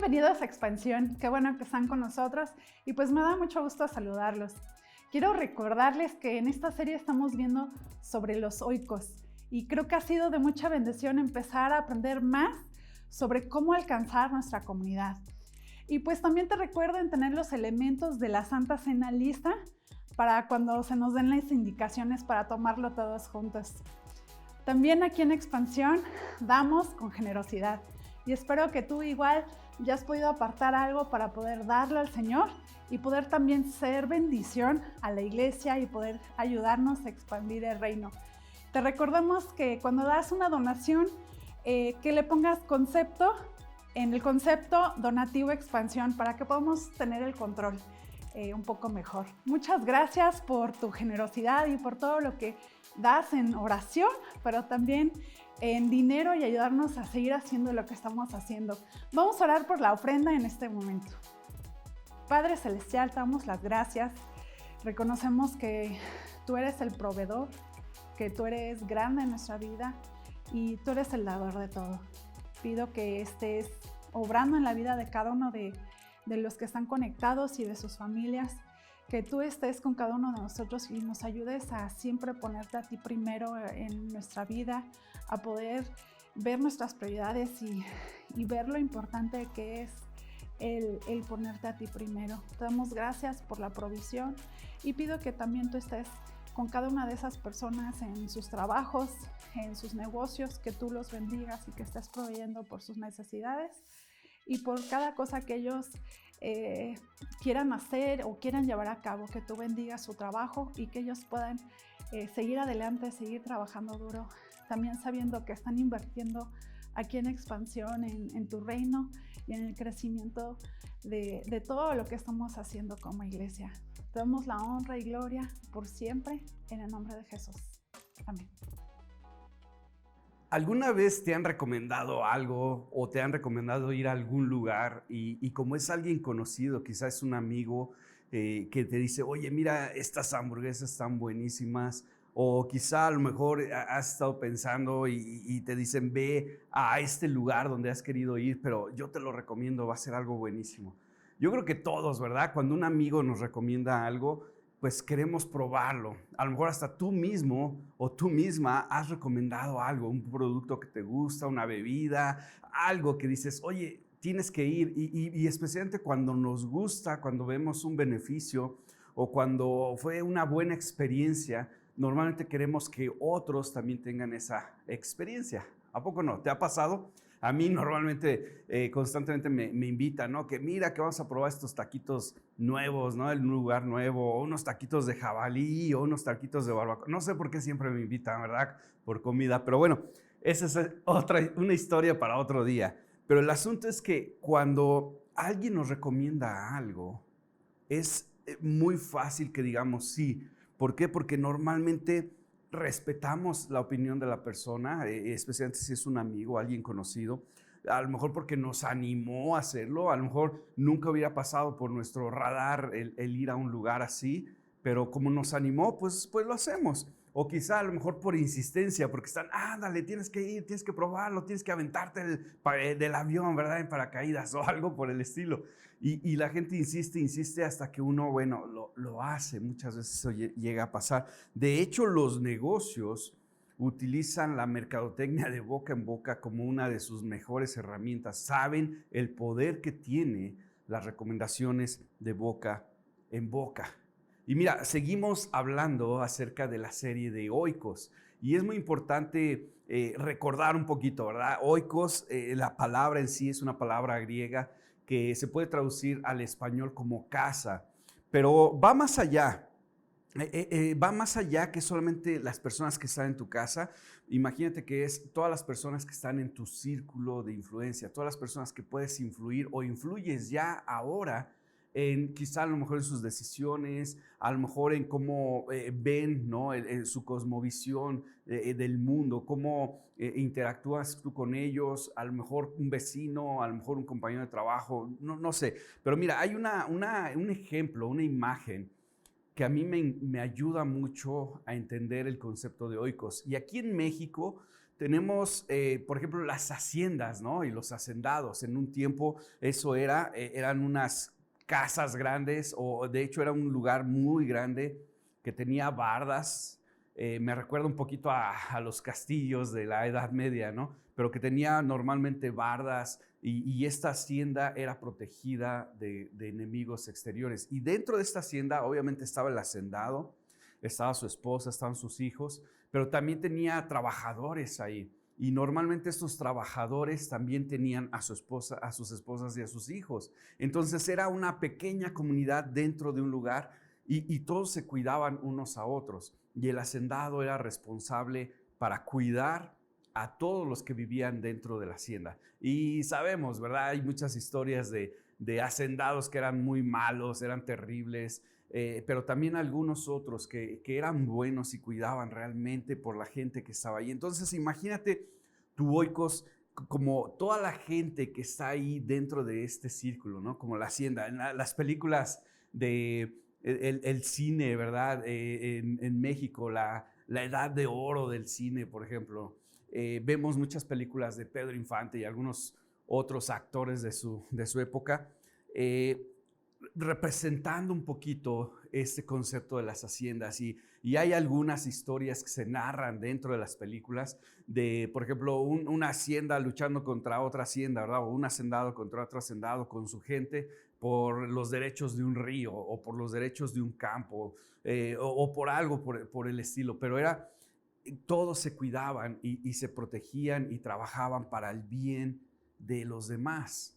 Bienvenidos a Expansión, qué bueno que están con nosotros y pues me da mucho gusto saludarlos. Quiero recordarles que en esta serie estamos viendo sobre los oikos y creo que ha sido de mucha bendición empezar a aprender más sobre cómo alcanzar nuestra comunidad. Y pues también te recuerdo en tener los elementos de la Santa Cena lista para cuando se nos den las indicaciones para tomarlo todos juntos. También aquí en Expansión damos con generosidad y espero que tú igual ya has podido apartar algo para poder darlo al Señor y poder también ser bendición a la iglesia y poder ayudarnos a expandir el reino. Te recordamos que cuando das una donación, que le pongas concepto en el concepto donativo expansión para que podamos tener el control un poco mejor. Muchas gracias por tu generosidad y por todo lo que das en oración, pero también en dinero y ayudarnos a seguir haciendo lo que estamos haciendo. Vamos a orar por la ofrenda en este momento. Padre Celestial, te damos las gracias. Reconocemos que tú eres el proveedor, que tú eres grande en nuestra vida y tú eres el dador de todo. Pido que estés obrando en la vida de cada uno de los que están conectados y de sus familias, que tú estés con cada uno de nosotros y nos ayudes a siempre ponerte a ti primero en nuestra vida, a poder ver nuestras prioridades y ver lo importante que es el ponerte a ti primero. Te damos gracias por la provisión y pido que también tú estés con cada una de esas personas en sus trabajos, en sus negocios, que tú los bendigas y que estés proveyendo por sus necesidades y por cada cosa que ellos quieran hacer o quieran llevar a cabo, que tú bendigas su trabajo y que ellos puedan seguir adelante, seguir trabajando duro, también sabiendo que están invirtiendo aquí en Expansión, en tu reino y en el crecimiento de todo lo que estamos haciendo como iglesia. Te damos la honra y gloria por siempre, en el nombre de Jesús. Amén. ¿Alguna vez te han recomendado algo o te han recomendado ir a algún lugar y como es alguien conocido, quizás es un amigo que te dice, oye, mira, estas hamburguesas están buenísimas, o quizá a lo mejor has estado pensando y te dicen, ve a este lugar donde has querido ir, pero yo te lo recomiendo, va a ser algo buenísimo? Yo creo que todos, ¿verdad? Cuando un amigo nos recomienda algo, pues queremos probarlo. A lo mejor hasta tú mismo o tú misma has recomendado algo, un producto que te gusta, una bebida, algo que dices, oye, tienes que ir. Y especialmente cuando nos gusta, cuando vemos un beneficio o cuando fue una buena experiencia, normalmente queremos que otros también tengan esa experiencia. ¿A poco no? ¿Te ha pasado? A mí normalmente, constantemente me invitan, ¿no? Que mira que vamos a probar estos taquitos nuevos, ¿no? En un lugar nuevo, o unos taquitos de jabalí, o unos taquitos de barbacoa. No sé por qué siempre me invitan, ¿verdad? Por comida, pero bueno, esa es una historia para otro día. Pero el asunto es que cuando alguien nos recomienda algo, es muy fácil que digamos sí. ¿Por qué? Porque normalmente respetamos la opinión de la persona, especialmente si es un amigo, alguien conocido, a lo mejor porque nos animó a hacerlo, a lo mejor nunca hubiera pasado por nuestro radar el ir a un lugar así, pero como nos animó, pues lo hacemos. O quizá a lo mejor por insistencia, porque están, ándale, tienes que ir, tienes que probarlo, tienes que aventarte del avión, ¿verdad? En paracaídas o algo por el estilo. Y la gente insiste hasta que uno, bueno, lo hace. Muchas veces eso llega a pasar. De hecho, los negocios utilizan la mercadotecnia de boca en boca como una de sus mejores herramientas. Saben el poder que tiene las recomendaciones de boca en boca. Y mira, seguimos hablando acerca de la serie de oikos. Y es muy importante recordar un poquito, ¿verdad? Oikos, la palabra en sí es una palabra griega que se puede traducir al español como casa, pero va más allá. Va más allá que solamente las personas que están en tu casa. Imagínate que es todas las personas que están en tu círculo de influencia, todas las personas que puedes influir o influyes ya ahora en quizá a lo mejor en sus decisiones, a lo mejor en cómo ven, ¿no? en su cosmovisión del mundo, cómo interactúas tú con ellos, a lo mejor un vecino, a lo mejor un compañero de trabajo, no sé. Pero mira, hay un ejemplo, una imagen que a mí me ayuda mucho a entender el concepto de oikos. Y aquí en México tenemos, por ejemplo, las haciendas, ¿no? Y los hacendados. En un tiempo eso eran unas casas grandes, o de hecho era un lugar muy grande que tenía bardas. Me recuerda un poquito a los castillos de la Edad Media, ¿no? Pero que tenía normalmente bardas, y esta hacienda era protegida de enemigos exteriores. Y dentro de esta hacienda obviamente estaba el hacendado, estaba su esposa, estaban sus hijos, pero también tenía trabajadores ahí. Y normalmente estos trabajadores también tenían a su esposa, a sus esposas y a sus hijos. Entonces era una pequeña comunidad dentro de un lugar, y todos se cuidaban unos a otros. Y el hacendado era responsable para cuidar a todos los que vivían dentro de la hacienda. Y sabemos, ¿verdad? Hay muchas historias de hacendados que eran muy malos, eran terribles, pero también algunos otros que eran buenos y cuidaban realmente por la gente que estaba ahí. Entonces imagínate tu oikos como toda la gente que está ahí dentro de este círculo, ¿no? Como la hacienda. En las películas de el cine, ¿verdad? En México, la edad de oro del cine, por ejemplo. Vemos muchas películas de Pedro Infante y algunos otros actores de su época, representando un poquito este concepto de las haciendas, y hay algunas historias que se narran dentro de las películas de, por ejemplo, una hacienda luchando contra otra hacienda, ¿verdad? O un hacendado contra otro hacendado con su gente por los derechos de un río o por los derechos de un campo, o por algo por el estilo, pero todos se cuidaban y se protegían y trabajaban para el bien de los demás.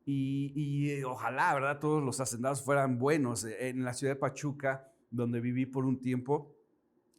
Y ojalá, ¿verdad?, todos los hacendados fueran buenos. En la ciudad de Pachuca, donde viví por un tiempo,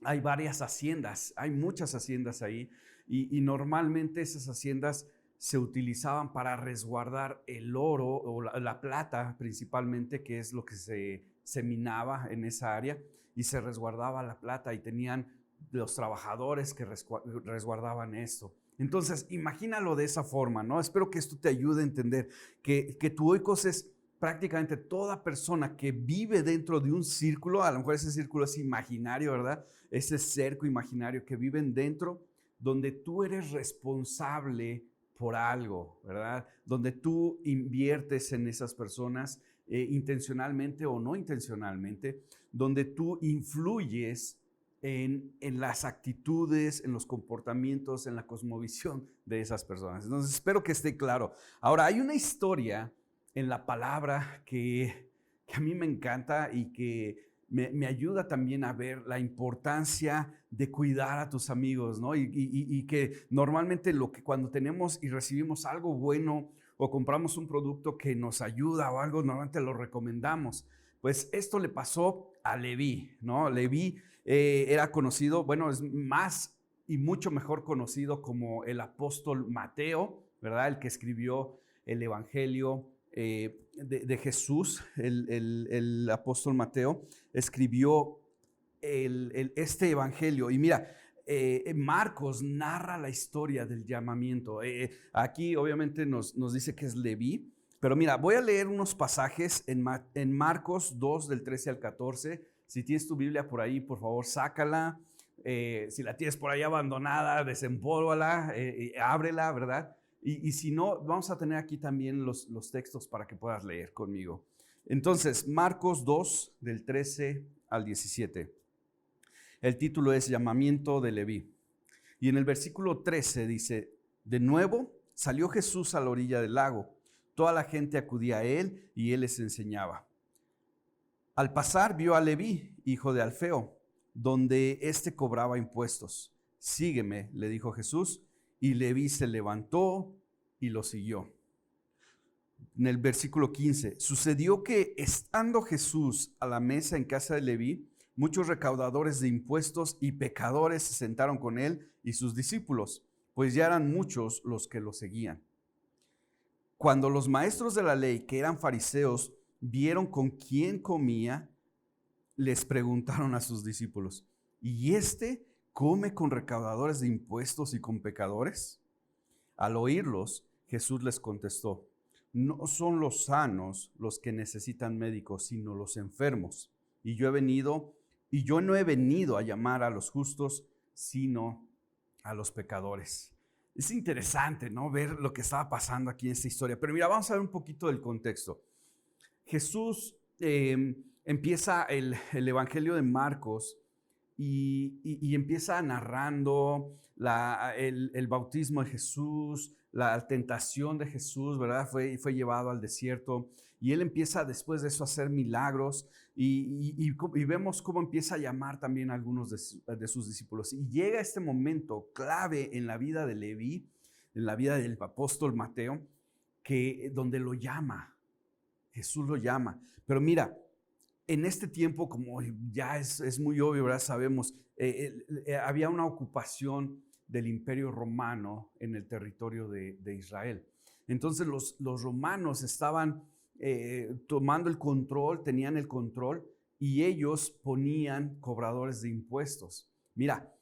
hay varias haciendas, hay muchas haciendas ahí, y normalmente esas haciendas se utilizaban para resguardar el oro o la plata principalmente, que es lo que se minaba en esa área, y se resguardaba la plata, y tenían los trabajadores que resguardaban esto. Entonces, imagínalo de esa forma, ¿no? Espero que esto te ayude a entender que tu oikos es prácticamente toda persona que vive dentro de un círculo. A lo mejor ese círculo es imaginario, ¿verdad? Ese cerco imaginario que viven dentro, donde tú eres responsable por algo, ¿verdad? Donde tú inviertes en esas personas, intencionalmente o no intencionalmente, donde tú influyes en las actitudes, en los comportamientos, en la cosmovisión de esas personas. Entonces, espero que esté claro. Ahora, hay una historia en la palabra que a mí me encanta y que me ayuda también a ver la importancia de cuidar a tus amigos, ¿no? Y que normalmente cuando tenemos y recibimos algo bueno o compramos un producto que nos ayuda o algo, normalmente lo recomendamos. Pues esto le pasó a Leví, ¿no? Leví era conocido, bueno, es más y mucho mejor conocido como el apóstol Mateo, ¿verdad? El que escribió el Evangelio de Jesús. El apóstol Mateo escribió este Evangelio. Y mira, Marcos narra la historia del llamamiento. Aquí obviamente nos dice que es Leví, pero mira, voy a leer unos pasajes en Marcos 2, del 13 al 14. Si tienes tu Biblia por ahí, por favor, sácala. Si la tienes por ahí abandonada, desempólvala, ábrela, ¿verdad? Y si no, vamos a tener aquí también los textos para que puedas leer conmigo. Entonces, Marcos 2, del 13 al 17. El título es Llamamiento de Leví. Y en el versículo 13 dice: de nuevo salió Jesús a la orilla del lago. Toda la gente acudía a él y él les enseñaba. Al pasar vio a Leví, hijo de Alfeo, donde éste cobraba impuestos. Sígueme, le dijo Jesús, y Leví se levantó y lo siguió. En el versículo 15, sucedió que estando Jesús a la mesa en casa de Leví, muchos recaudadores de impuestos y pecadores se sentaron con él y sus discípulos, pues ya eran muchos los que lo seguían. Cuando los maestros de la ley, que eran fariseos, vieron con quién comía, les preguntaron a sus discípulos: ¿y este come con recaudadores de impuestos y con pecadores? Al oírlos, Jesús les contestó: no son los sanos los que necesitan médicos, sino los enfermos. Y yo no he venido a llamar a los justos, sino a los pecadores. Es interesante, ¿no? Ver lo que estaba pasando aquí en esta historia. Pero mira, vamos a ver un poquito del contexto. Jesús empieza el Evangelio de Marcos y empieza narrando el bautismo de Jesús, la tentación de Jesús, ¿verdad? Fue llevado al desierto y él empieza después de eso a hacer milagros y vemos cómo empieza a llamar también a algunos de sus discípulos. Y llega este momento clave en la vida de Leví, en la vida del apóstol Mateo, donde lo llama, Jesús lo llama. Pero mira, en este tiempo, como ya es muy obvio, ¿verdad? Sabemos, había una ocupación del Imperio Romano en el territorio de Israel. Entonces los romanos estaban tomando el control, tenían el control y ellos ponían cobradores de impuestos. Mira,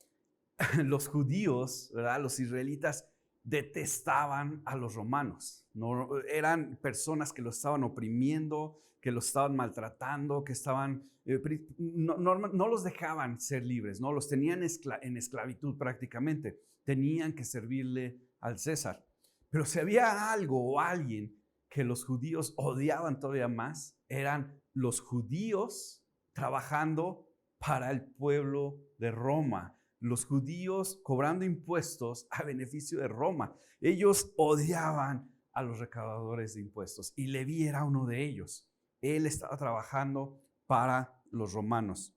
los judíos, ¿verdad? Los israelitas detestaban a los romanos, ¿no? Eran personas que los estaban oprimiendo, que los estaban maltratando, que estaban, no los dejaban ser libres, ¿no? Los tenían en esclavitud prácticamente, tenían que servirle al César. Pero si había algo o alguien que los judíos odiaban todavía más, eran los judíos trabajando para el pueblo de Roma. Los judíos cobrando impuestos a beneficio de Roma. Ellos odiaban a los recaudadores de impuestos y Leví era uno de ellos. Él estaba trabajando para los romanos.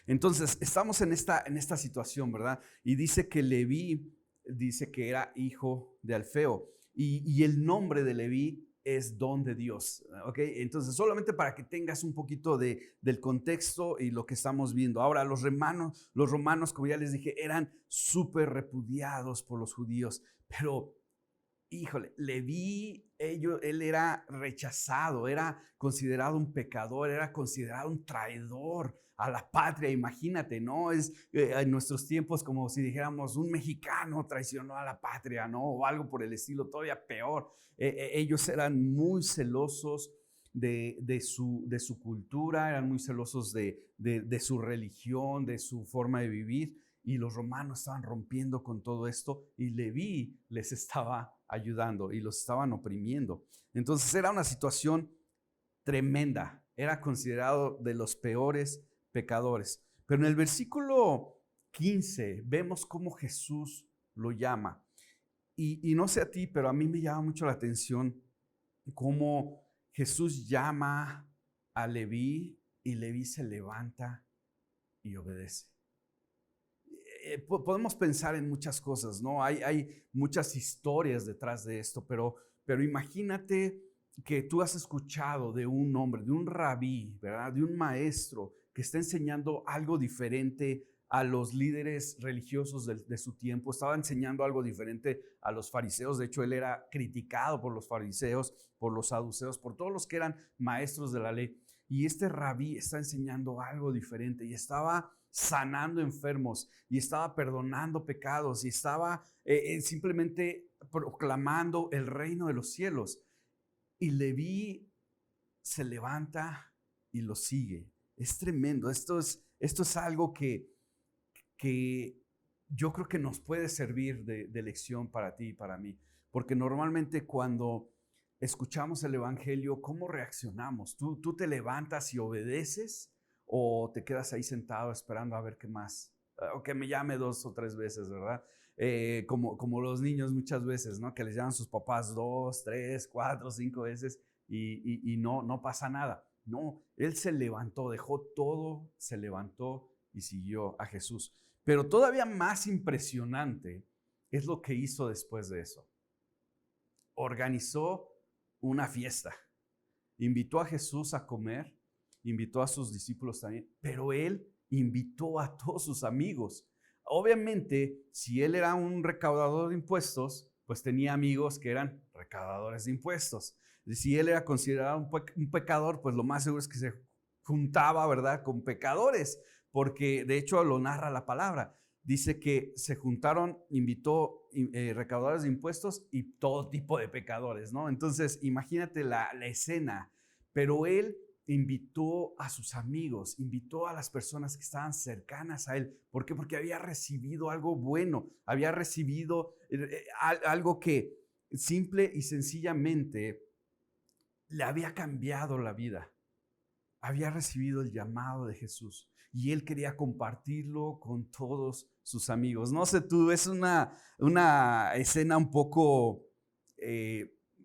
Entonces, estamos en esta situación, ¿verdad? Y dice que Leví, dice que era hijo de Alfeo. Y el nombre de Leví es don de Dios, ¿ok? Entonces, solamente para que tengas un poquito del contexto y lo que estamos viendo. Ahora, los romanos, como ya les dije, eran súper repudiados por los judíos, pero híjole, Leví, él era rechazado, era considerado un pecador, era considerado un traidor a la patria. Imagínate, ¿no? Es en nuestros tiempos como si dijéramos un mexicano traicionó a la patria, ¿no? O algo por el estilo, todavía peor. Ellos eran muy celosos de su cultura, eran muy celosos de su religión, de su forma de vivir. Y los romanos estaban rompiendo con todo esto y Leví les estaba ayudando y los estaban oprimiendo. Entonces era una situación tremenda. Era considerado de los peores pecadores. Pero en el versículo 15 vemos cómo Jesús lo llama. Y no sé a ti, pero a mí me llama mucho la atención cómo Jesús llama a Leví y Leví se levanta y obedece. Podemos pensar en muchas cosas, ¿no? Hay muchas historias detrás de esto, pero imagínate que tú has escuchado de un hombre, de un rabí, ¿verdad? De un maestro que está enseñando algo diferente a los líderes religiosos de su tiempo. Estaba enseñando algo diferente a los fariseos. De hecho, él era criticado por los fariseos, por los saduceos, por todos los que eran maestros de la ley. Y este rabí está enseñando algo diferente y estaba sanando enfermos y estaba perdonando pecados y estaba simplemente proclamando el reino de los cielos. Y Leví se levanta y lo sigue. Es tremendo. Esto es algo que yo creo que nos puede servir de lección para ti y para mí. Porque normalmente cuando escuchamos el evangelio, ¿cómo reaccionamos? ¿Tú te levantas y obedeces o te quedas ahí sentado esperando a ver qué más? O que me llame 2 o 3 veces, ¿verdad? Como los niños muchas veces, ¿no? Que les llaman sus papás 2, 3, 4, 5 veces y no pasa nada. No, él se levantó, dejó todo, se levantó y siguió a Jesús. Pero todavía más impresionante es lo que hizo después de eso. Organizó una fiesta, invitó a Jesús a comer, invitó a sus discípulos también, pero él invitó a todos sus amigos. Obviamente, si él era un recaudador de impuestos, pues tenía amigos que eran recaudadores de impuestos. Si él era considerado un pecador, pues lo más seguro es que se juntaba, ¿verdad?, con pecadores, porque de hecho lo narra la palabra. Dice que se juntaron, invitó recaudadores de impuestos y todo tipo de pecadores, ¿no? Entonces, imagínate la escena. Pero él invitó a sus amigos, invitó a las personas que estaban cercanas a él. ¿Por qué? Porque había recibido algo bueno, había recibido algo que simple y sencillamente le había cambiado la vida. Había recibido el llamado de Jesús y él quería compartirlo con todos sus amigos. No sé tú, es una escena un poco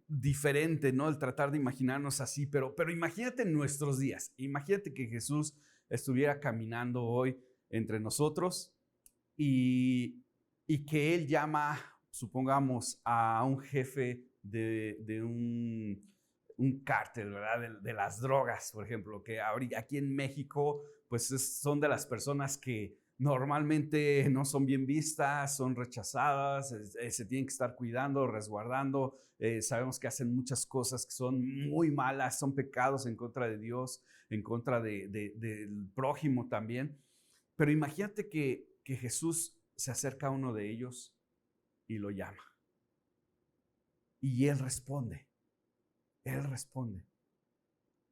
diferente, ¿no? El tratar de imaginarnos así, pero imagínate en nuestros días. Imagínate que Jesús estuviera caminando hoy entre nosotros y que él llama, supongamos, a un jefe de un cártel, ¿verdad? De las drogas, por ejemplo, que aquí en México, pues son de las personas que normalmente no son bien vistas, son rechazadas, se tienen que estar cuidando, resguardando. Sabemos que hacen muchas cosas que son muy malas, son pecados en contra de Dios, en contra del prójimo también. Pero imagínate que Jesús se acerca a uno de ellos y lo llama. Y él responde. Él responde.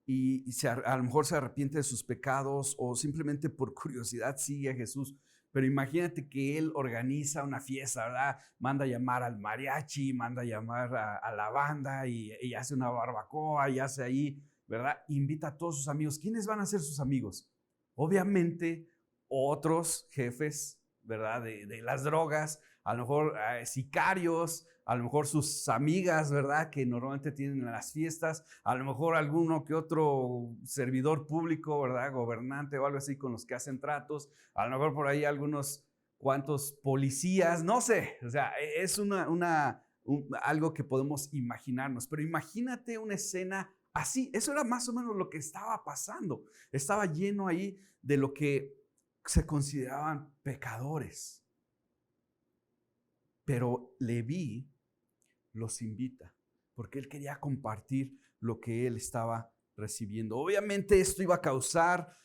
Y a lo mejor se arrepiente de sus pecados o simplemente por curiosidad sigue a Jesús. Pero imagínate que él organiza una fiesta, ¿verdad? Manda a llamar al mariachi, manda a llamar a la banda y hace una barbacoa y hace ahí, ¿verdad? Invita a todos sus amigos. ¿Quiénes van a ser sus amigos? Obviamente otros jefes, ¿verdad? De las drogas, a lo mejor sicarios, a lo mejor sus amigas, ¿verdad? Que normalmente tienen en las fiestas, a lo mejor alguno que otro servidor público, ¿verdad? Gobernante o algo así con los que hacen tratos, a lo mejor por ahí algunos cuantos policías, no sé, o sea, es algo que podemos imaginarnos, pero imagínate una escena así, eso era más o menos lo que estaba pasando, estaba lleno ahí de lo que se consideraban pecadores. Pero Leví los invita porque él quería compartir lo que él estaba recibiendo. Obviamente esto iba a causar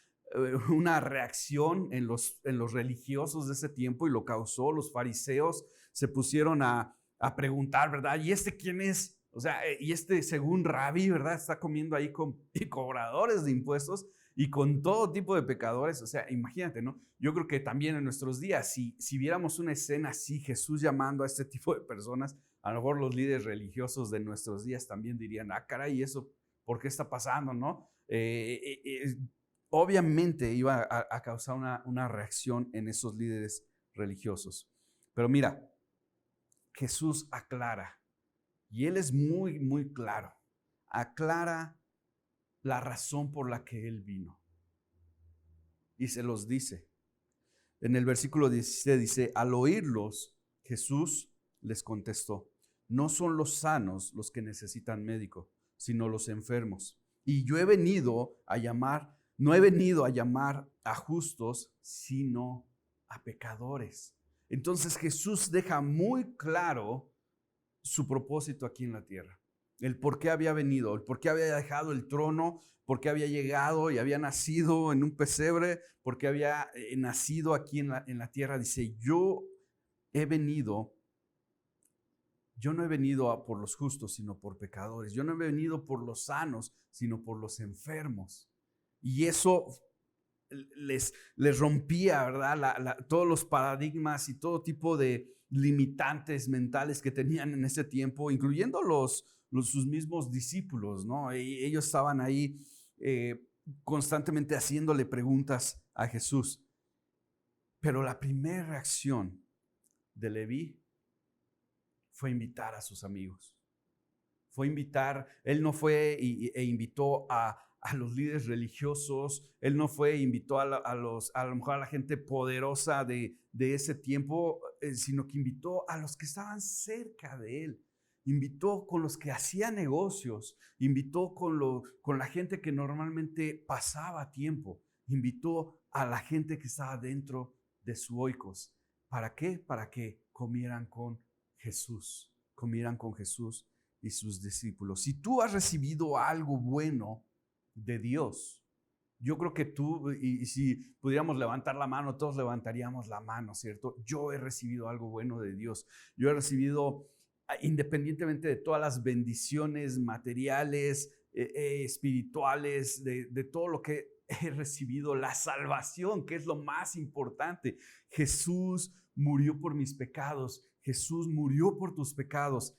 una reacción en los religiosos de ese tiempo y lo causó. Los fariseos se pusieron a preguntar, ¿verdad? ¿Y este quién es? O sea, y este según Rabí, ¿verdad? Está comiendo ahí con cobradores de impuestos y con todo tipo de pecadores. O sea, imagínate, ¿no? Yo creo que también en nuestros días, si viéramos una escena así, Jesús llamando a este tipo de personas, a lo mejor los líderes religiosos de nuestros días también dirían, caray, ¿eso por qué está pasando, no? Obviamente iba a causar una reacción en esos líderes religiosos. Pero mira, Jesús aclara, y él es muy, muy claro, aclara la razón por la que él vino. Y se los dice. En el versículo 17 dice, al oírlos, Jesús les contestó, no son los sanos los que necesitan médico, sino los enfermos. Y yo no he venido a llamar a justos, sino a pecadores. Entonces Jesús deja muy claro su propósito aquí en la tierra. El por qué había venido, el por qué había dejado el trono, por qué había llegado y había nacido en un pesebre, por qué había nacido aquí en la tierra. Dice, yo no he venido por los justos, sino por pecadores. Yo no he venido por los sanos, sino por los enfermos. Y eso les rompía, ¿verdad? Todos los paradigmas y todo tipo de limitantes mentales que tenían en ese tiempo, incluyendo sus mismos discípulos, ¿no? Ellos estaban ahí constantemente haciéndole preguntas a Jesús. Pero la primera reacción de Leví fue invitar a sus amigos. Él no fue e invitó a los líderes religiosos, él no fue e invitó a lo mejor a la gente poderosa de ese tiempo, sino que invitó a los que estaban cerca de él. Invitó con los que hacía negocios, invitó con la gente que normalmente pasaba tiempo, invitó a la gente que estaba dentro de su oikos. ¿Para qué? Para que comieran con Jesús y sus discípulos. Si tú has recibido algo bueno de Dios, yo creo que tú, y si pudiéramos levantar la mano, todos levantaríamos la mano, ¿cierto? Yo he recibido algo bueno de Dios. Yo he recibido, independientemente de todas las bendiciones materiales, espirituales, de todo lo que he recibido, la salvación, que es lo más importante. Jesús murió por mis pecados, Jesús murió por tus pecados.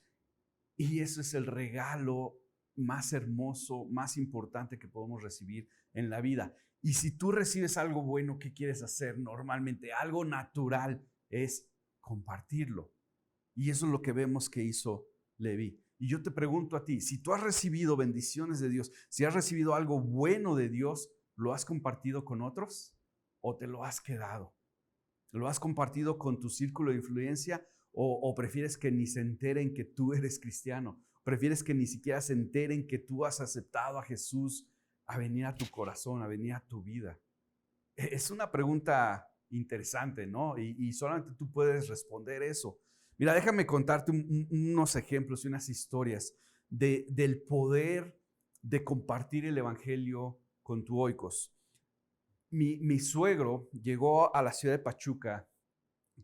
Y eso es el regalo más hermoso, más importante que podemos recibir en la vida. Y si tú recibes algo bueno, ¿qué quieres hacer? Normalmente, algo natural es compartirlo. Y eso es lo que vemos que hizo Leví. Y yo te pregunto a ti, si tú has recibido bendiciones de Dios, si has recibido algo bueno de Dios, ¿lo has compartido con otros o te lo has quedado? ¿Lo has compartido con tu círculo de influencia o prefieres que ni se enteren que tú eres cristiano? ¿Prefieres que ni siquiera se enteren que tú has aceptado a Jesús a venir a tu corazón, a venir a tu vida? Es una pregunta interesante, ¿no? Y solamente tú puedes responder eso. Mira, déjame contarte unos ejemplos y unas historias del poder de compartir el evangelio con tu oikos. Mi suegro llegó a la ciudad de Pachuca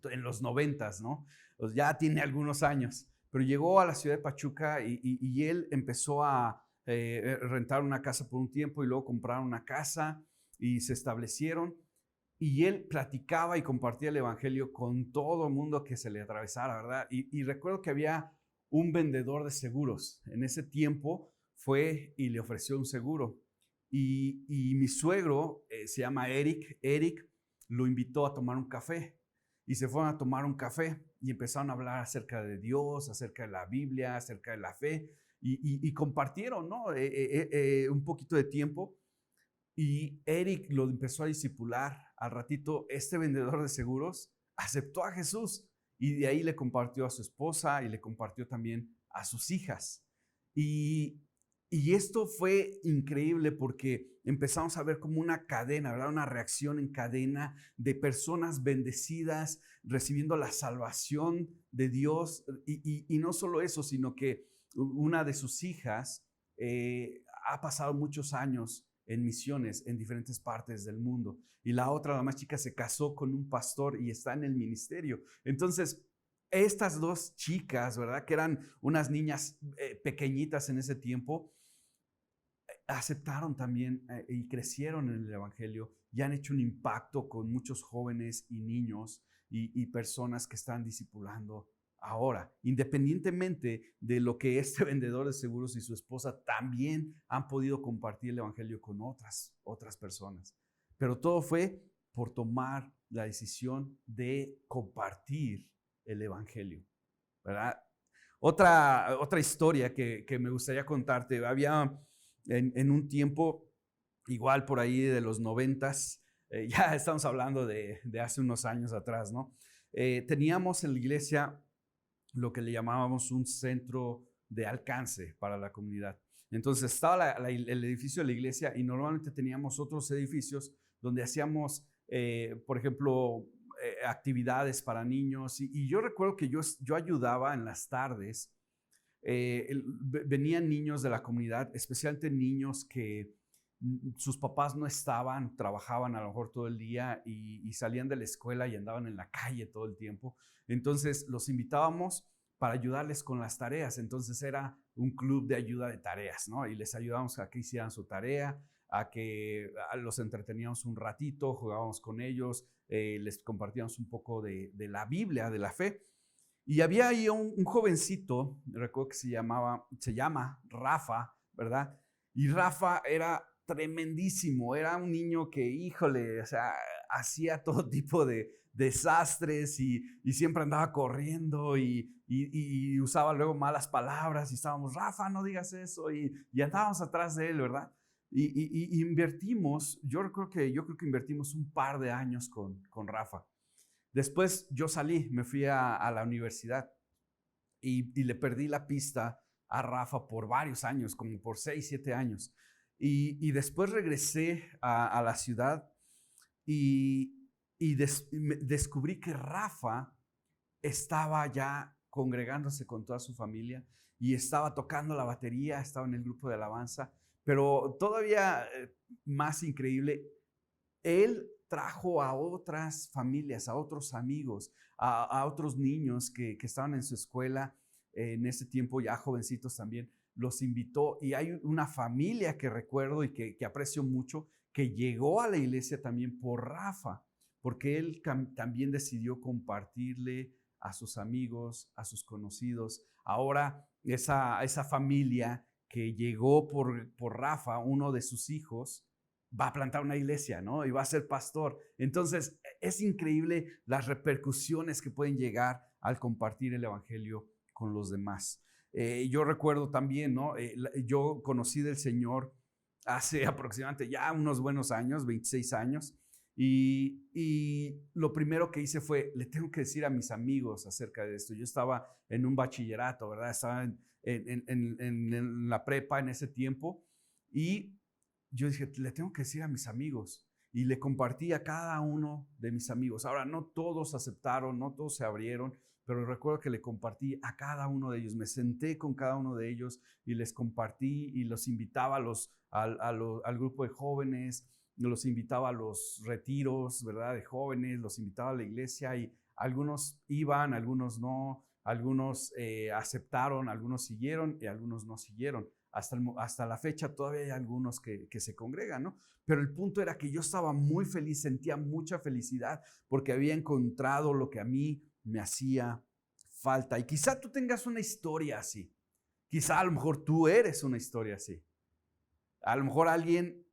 en los 90s, ¿no? Pues ya tiene algunos años, pero llegó a la ciudad de Pachuca y él empezó a rentar una casa por un tiempo y luego compraron una casa y se establecieron. Y él platicaba y compartía el evangelio con todo el mundo que se le atravesara, ¿verdad? Y recuerdo que había un vendedor de seguros. En ese tiempo fue y le ofreció un seguro. Y mi suegro, se llama Eric, lo invitó a tomar un café. Y se fueron a tomar un café y empezaron a hablar acerca de Dios, acerca de la Biblia, acerca de la fe. Y compartieron, ¿no? Un poquito de tiempo. Y Eric lo empezó a discipular. Al ratito, este vendedor de seguros aceptó a Jesús y de ahí le compartió a su esposa y le compartió también a sus hijas. Y esto fue increíble porque empezamos a ver como una cadena, ¿verdad? Una reacción en cadena de personas bendecidas recibiendo la salvación de Dios. Y no solo eso, sino que una de sus hijas ha pasado muchos años en misiones en diferentes partes del mundo. Y la otra, la más chica, se casó con un pastor y está en el ministerio. Entonces, estas dos chicas, ¿verdad? Que eran unas niñas pequeñitas en ese tiempo, aceptaron también y crecieron en el evangelio y han hecho un impacto con muchos jóvenes y niños y personas que están discipulando ahora, independientemente de lo que este vendedor de seguros y su esposa también han podido compartir el evangelio con otras personas. Pero todo fue por tomar la decisión de compartir el evangelio, ¿verdad? Otra historia que me gustaría contarte. Había en un tiempo, igual por ahí de los 90s, ya estamos hablando de hace unos años atrás, ¿no? Teníamos en la iglesia lo que le llamábamos un centro de alcance para la comunidad. Entonces estaba el edificio de la iglesia y normalmente teníamos otros edificios donde hacíamos, por ejemplo, actividades para niños. Y yo recuerdo que yo ayudaba en las tardes. Venían niños de la comunidad, especialmente niños que sus papás no estaban, trabajaban a lo mejor todo el día y salían de la escuela y andaban en la calle todo el tiempo. Entonces los invitábamos para ayudarles con las tareas. Entonces era un club de ayuda de tareas, ¿no? Y les ayudábamos a que hicieran su tarea, a que los entreteníamos un ratito, jugábamos con ellos, les compartíamos un poco de la Biblia, de la fe. Y había ahí un jovencito, recuerdo que se llama Rafa, ¿verdad? Y Rafa era tremendísimo, era un niño que, híjole, o sea, hacía todo tipo de desastres y siempre andaba corriendo y usaba luego malas palabras y estábamos, Rafa, no digas eso, y andábamos atrás de él, ¿verdad? Y invertimos, yo creo que invertimos un par de años con Rafa. Después yo salí, me fui a la universidad y le perdí la pista a Rafa por varios años, como por 6, 7 años. Y después regresé a la ciudad y descubrí que Rafa estaba ya congregándose con toda su familia y estaba tocando la batería, estaba en el grupo de alabanza, pero todavía más increíble, él trajo a otras familias, a otros amigos, a otros niños que estaban en su escuela, en ese tiempo ya jovencitos también, los invitó y hay una familia que recuerdo y que aprecio mucho que llegó a la iglesia también por Rafa, porque él también decidió compartirle a sus amigos, a sus conocidos. Ahora esa familia que llegó por Rafa, uno de sus hijos, va a plantar una iglesia, ¿no? Y va a ser pastor. Entonces, es increíble las repercusiones que pueden llegar al compartir el evangelio con los demás. Yo recuerdo también, ¿no? Yo conocí del Señor hace aproximadamente ya unos buenos años, 26 años, y lo primero que hice fue, le tengo que decir a mis amigos acerca de esto. Yo estaba en un bachillerato, ¿verdad? Estaba en la prepa en ese tiempo, y yo dije, le tengo que decir a mis amigos, y le compartí a cada uno de mis amigos. Ahora, no todos aceptaron, no todos se abrieron, pero recuerdo que le compartí a cada uno de ellos. Me senté con cada uno de ellos y les compartí y los invitaba al grupo de jóvenes, los invitaba a los retiros, ¿verdad? De jóvenes, los invitaba a la iglesia y algunos iban, algunos no, algunos aceptaron, algunos siguieron y algunos no siguieron. Hasta la fecha todavía hay algunos que se congregan, ¿no? Pero el punto era que yo estaba muy feliz, sentía mucha felicidad porque había encontrado lo que a mí me hacía falta. Y quizá tú tengas una historia así. Quizá a lo mejor tú eres una historia así. A lo mejor alguien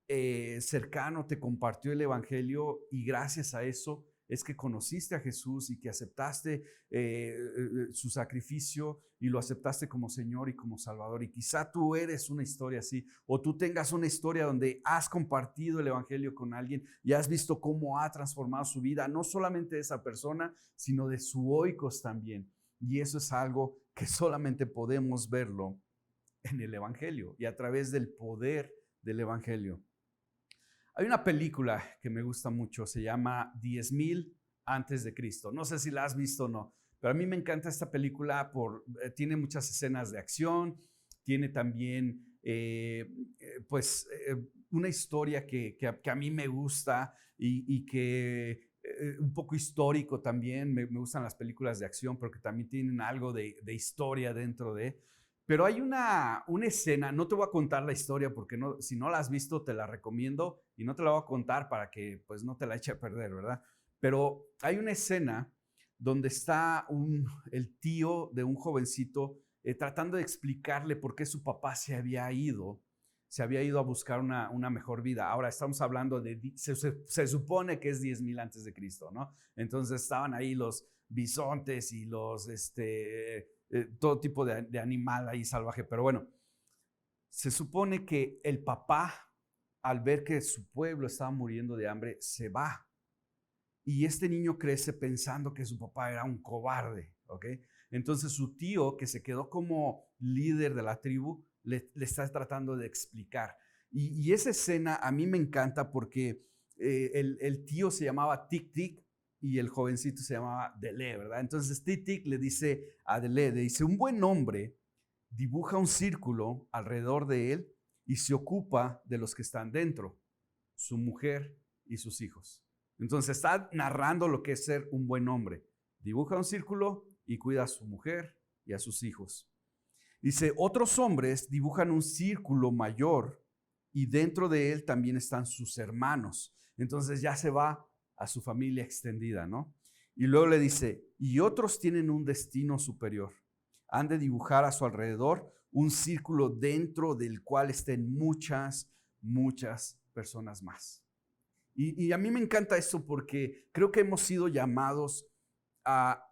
cercano te compartió el evangelio y gracias a eso es que conociste a Jesús y que aceptaste su sacrificio y lo aceptaste como Señor y como Salvador. Y quizá tú eres una historia así, o tú tengas una historia donde has compartido el evangelio con alguien y has visto cómo ha transformado su vida, no solamente de esa persona, sino de su oikos también. Y eso es algo que solamente podemos verlo en el evangelio y a través del poder del evangelio. Hay una película que me gusta mucho, se llama 10,000 antes de Cristo. No sé si la has visto o no, pero a mí me encanta esta película, tiene muchas escenas de acción, tiene también una historia que a mí me gusta y que un poco histórico también. Me gustan las películas de acción porque también tienen algo de historia dentro de... Pero hay una escena, no te voy a contar la historia porque no, si no la has visto te la recomiendo y no te la voy a contar para que pues no te la eche a perder, ¿verdad? Pero hay una escena donde está el tío de un jovencito tratando de explicarle por qué su papá se había ido a buscar una mejor vida. Ahora estamos hablando se supone que es 10,000 antes de Cristo, ¿no? Entonces estaban ahí los bisontes y los todo tipo de animal ahí salvaje. Pero bueno, se supone que el papá, al ver que su pueblo estaba muriendo de hambre, se va. Y este niño crece pensando que su papá era un cobarde, ¿ok? Entonces su tío, que se quedó como líder de la tribu, le está tratando de explicar. Y esa escena a mí me encanta porque el tío se llamaba Tic Tic y el jovencito se llamaba Delé, ¿verdad? Entonces Tic Tic le dice a Delé, le dice, un buen hombre dibuja un círculo alrededor de él y se ocupa de los que están dentro, su mujer y sus hijos. Entonces está narrando lo que es ser un buen hombre. Dibuja un círculo y cuida a su mujer y a sus hijos. Dice, otros hombres dibujan un círculo mayor y dentro de él también están sus hermanos. Entonces ya se va a su familia extendida, ¿no? Y luego le dice, y otros tienen un destino superior. Han de dibujar a su alrededor un círculo dentro del cual estén muchas personas más. Y a mí me encanta esto porque creo que hemos sido llamados a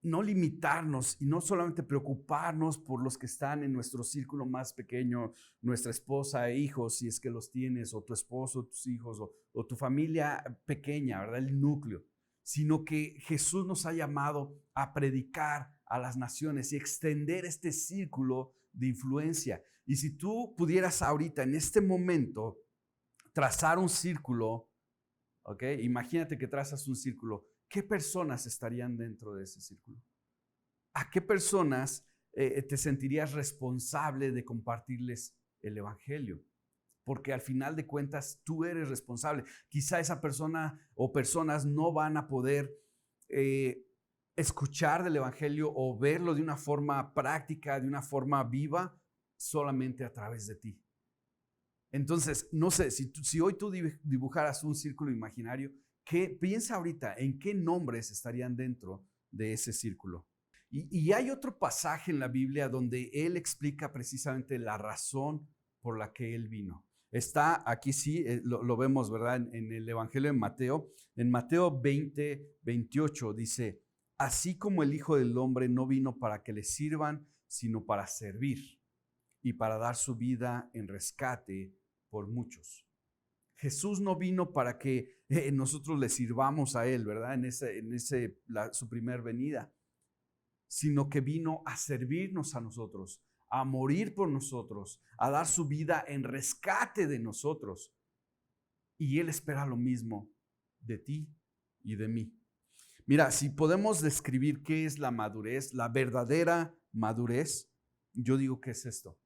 no limitarnos y no solamente preocuparnos por los que están en nuestro círculo más pequeño, nuestra esposa e hijos, si es que los tienes, o tu esposo, tus hijos, o tu familia pequeña, ¿verdad? El núcleo, sino que Jesús nos ha llamado a predicar a las naciones y extender este círculo de influencia. Y si tú pudieras ahorita, en este momento, trazar un círculo, ¿ok? Imagínate que trazas un círculo. ¿Qué personas estarían dentro de ese círculo? ¿A qué personas te sentirías responsable de compartirles el evangelio? Porque al final de cuentas tú eres responsable. Quizá esa persona o personas no van a poder escuchar del evangelio o verlo de una forma práctica, de una forma viva, solamente a través de ti. Entonces, no sé, si hoy tú dibujaras un círculo imaginario, piensa ahorita en qué nombres estarían dentro de ese círculo. Y hay otro pasaje en la Biblia donde él explica precisamente la razón por la que él vino. Está aquí, sí, lo vemos, ¿verdad? En el Evangelio de Mateo. En Mateo 20:28 dice, así como el Hijo del Hombre no vino para que le sirvan, sino para servir y para dar su vida en rescate por muchos. Jesús no vino para que nosotros le sirvamos a él, ¿verdad? Su primer venida, sino que vino a servirnos a nosotros, a morir por nosotros, a dar su vida en rescate de nosotros. Y él espera lo mismo de ti y de mí. Mira, si podemos describir qué es la madurez, la verdadera madurez, yo digo que es esto.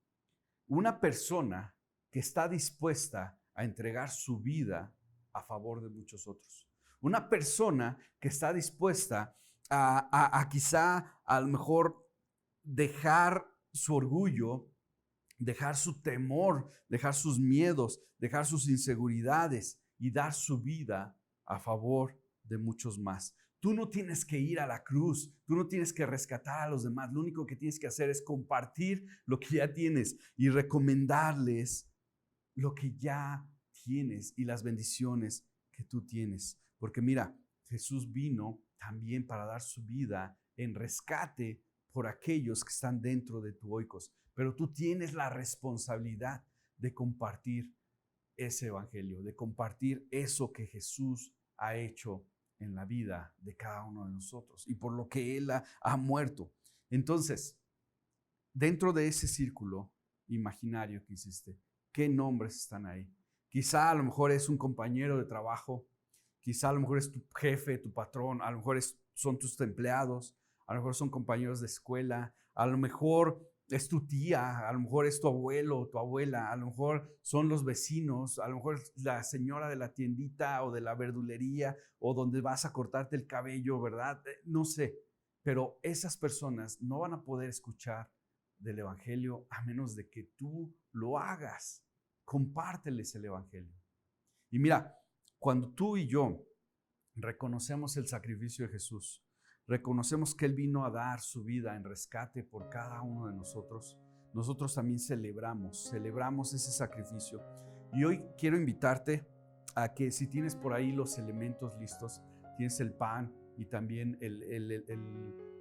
Una persona que está dispuesta a entregar su vida a favor de muchos otros. Una persona que está dispuesta a quizá a lo mejor dejar su orgullo, dejar su temor, dejar sus miedos, dejar sus inseguridades y dar su vida a favor de muchos más. Tú no tienes que ir a la cruz, tú no tienes que rescatar a los demás, lo único que tienes que hacer es compartir lo que ya tienes y recomendarles lo que ya tienes y las bendiciones que tú tienes. Porque mira, Jesús vino también para dar su vida en rescate por aquellos que están dentro de tu oikos. Pero tú tienes la responsabilidad de compartir ese evangelio, de compartir eso que Jesús ha hecho en la vida de cada uno de nosotros y por lo que Él ha muerto. Entonces, dentro de ese círculo imaginario que hiciste, ¿qué nombres están ahí? Quizá a lo mejor es un compañero de trabajo, quizá a lo mejor es tu jefe, tu patrón, a lo mejor son tus empleados, a lo mejor son compañeros de escuela, a lo mejor es tu tía, a lo mejor es tu abuelo o tu abuela, a lo mejor son los vecinos, a lo mejor es la señora de la tiendita o de la verdulería o donde vas a cortarte el cabello, ¿verdad? No sé, pero esas personas no van a poder escuchar del evangelio a menos de que tú lo hagas. Compárteles el evangelio. Y mira, cuando tú y yo reconocemos el sacrificio de Jesús, reconocemos que Él vino a dar su vida en rescate por cada uno de nosotros, nosotros también celebramos ese sacrificio. Y hoy quiero invitarte a que si tienes por ahí los elementos listos, tienes el pan y también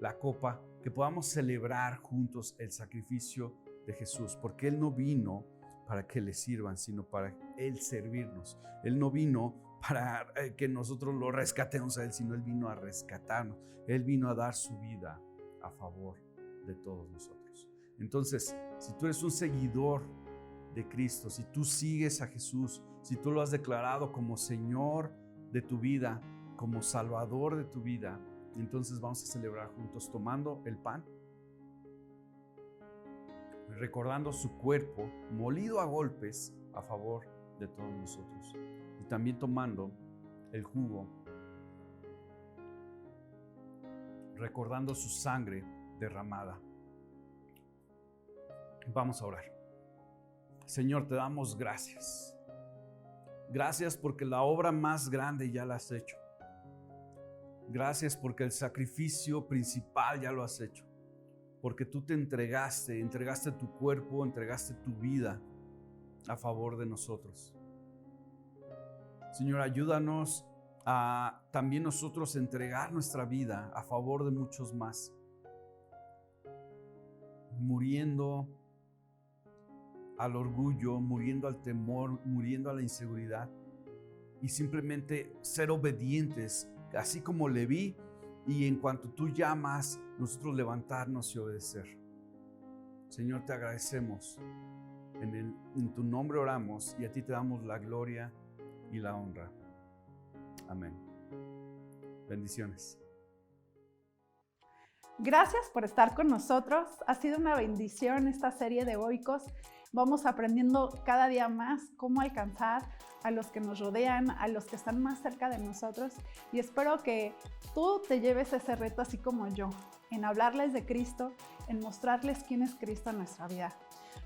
la copa, que podamos celebrar juntos el sacrificio de Jesús, porque Él no vino para que le sirvan, sino para Él servirnos. Él no vino para que nosotros lo rescatemos a Él, sino Él vino a rescatarnos. Él vino a dar su vida a favor de todos nosotros. Entonces, si tú eres un seguidor de Cristo, si tú sigues a Jesús, si tú lo has declarado como Señor de tu vida, como Salvador de tu vida, entonces vamos a celebrar juntos tomando el pan, recordando su cuerpo molido a golpes a favor de todos nosotros, y también tomando el jugo, recordando su sangre derramada. Vamos a orar. Señor, te damos gracias. Gracias porque la obra más grande ya la has hecho. Gracias porque el sacrificio principal ya lo has hecho. Porque tú te entregaste tu cuerpo, entregaste tu vida a favor de nosotros. Señor, ayúdanos a también nosotros entregar nuestra vida a favor de muchos más, muriendo al orgullo, muriendo al temor, muriendo a la inseguridad y simplemente ser obedientes, así como Leví, y en cuanto tú llamas, nosotros levantarnos y obedecer. Señor, te agradecemos, en tu nombre oramos y a ti te damos la gloria y la honra. Amén. Bendiciones. Gracias por estar con nosotros. Ha sido una bendición esta serie de Oikos. Vamos aprendiendo cada día más cómo alcanzar a los que nos rodean, a los que están más cerca de nosotros. Y espero que tú te lleves ese reto así como yo, en hablarles de Cristo, en mostrarles quién es Cristo en nuestra vida.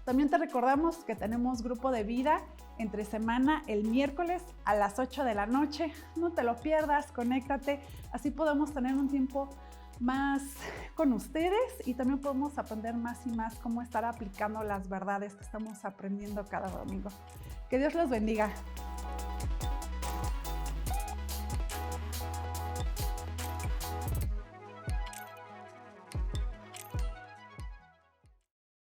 También te recordamos que tenemos grupo de vida entre semana el miércoles a las 8 de la noche. No te lo pierdas, conéctate, así podemos tener un tiempo más con ustedes y también podemos aprender más y más cómo estar aplicando las verdades que estamos aprendiendo cada domingo. Que Dios los bendiga.